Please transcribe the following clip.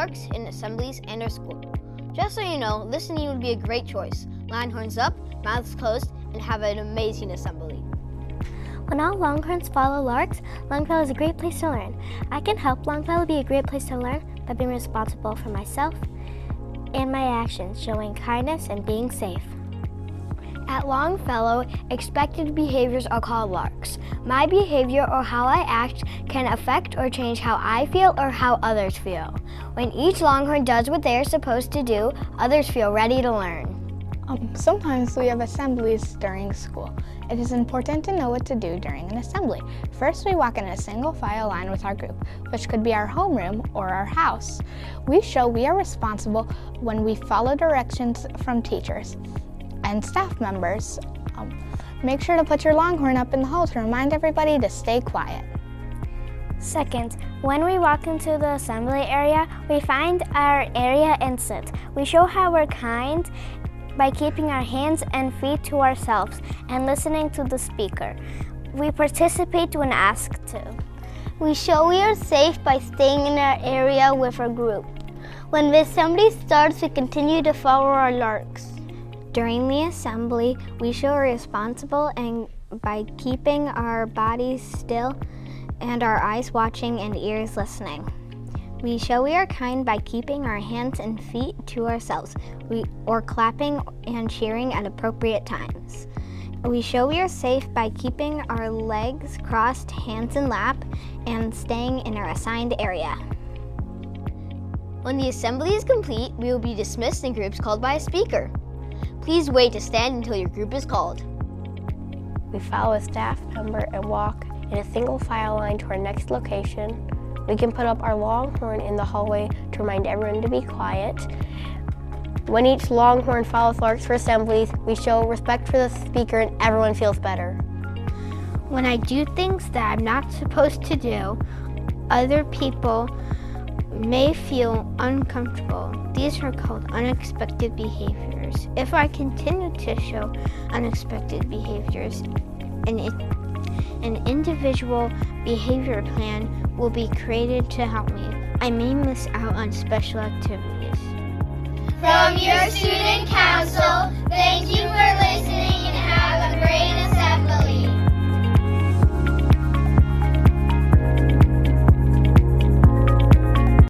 larks in assemblies and our school. Just so you know, listening would be a great choice. Line horns up, mouths closed, and have an amazing assembly. When all longhorns follow larks, Longfellow is a great place to learn. I can help Longfellow be a great place to learn by being responsible for myself and my actions, showing kindness and being safe. At Longfellow, expected behaviors are called larks. My behavior or how I act can affect or change how I feel or how others feel. When each longhorn does what they are supposed to do, others feel ready to learn. Sometimes we have assemblies during school. It is important to know what to do during an assembly. First, we walk in a single file line with our group, which could be our homeroom or our house. We show we are responsible when we follow directions from teachers and staff members. Make sure to put your longhorn up in the hall to remind everybody to stay quiet. Second, when we walk into the assembly area, we find our area and sit. We show how we're kind by keeping our hands and feet to ourselves and listening to the speaker. We participate when asked to. We show we are safe by staying in our area with our group. When the assembly starts, we continue to follow our larks. During the assembly, we show we're responsible and by keeping our bodies still and our eyes watching and ears listening. We show we are kind by keeping our hands and feet to ourselves, or clapping and cheering at appropriate times. We show we are safe by keeping our legs crossed, hands in lap, and staying in our assigned area. When the assembly is complete, we will be dismissed in groups called by a speaker. Please wait to stand until your group is called. We follow a staff member and walk in a single file line to our next location. We can put up our longhorn in the hallway to remind everyone to be quiet. When each longhorn follows larks for assemblies, we show respect for the speaker and everyone feels better. When I do things that I'm not supposed to do, other people may feel uncomfortable. These are called unexpected behaviors. If I continue to show unexpected behaviors, an individual behavior plan will be created to help me. I may miss out on special activities. From your student council, thank you for listening and have a great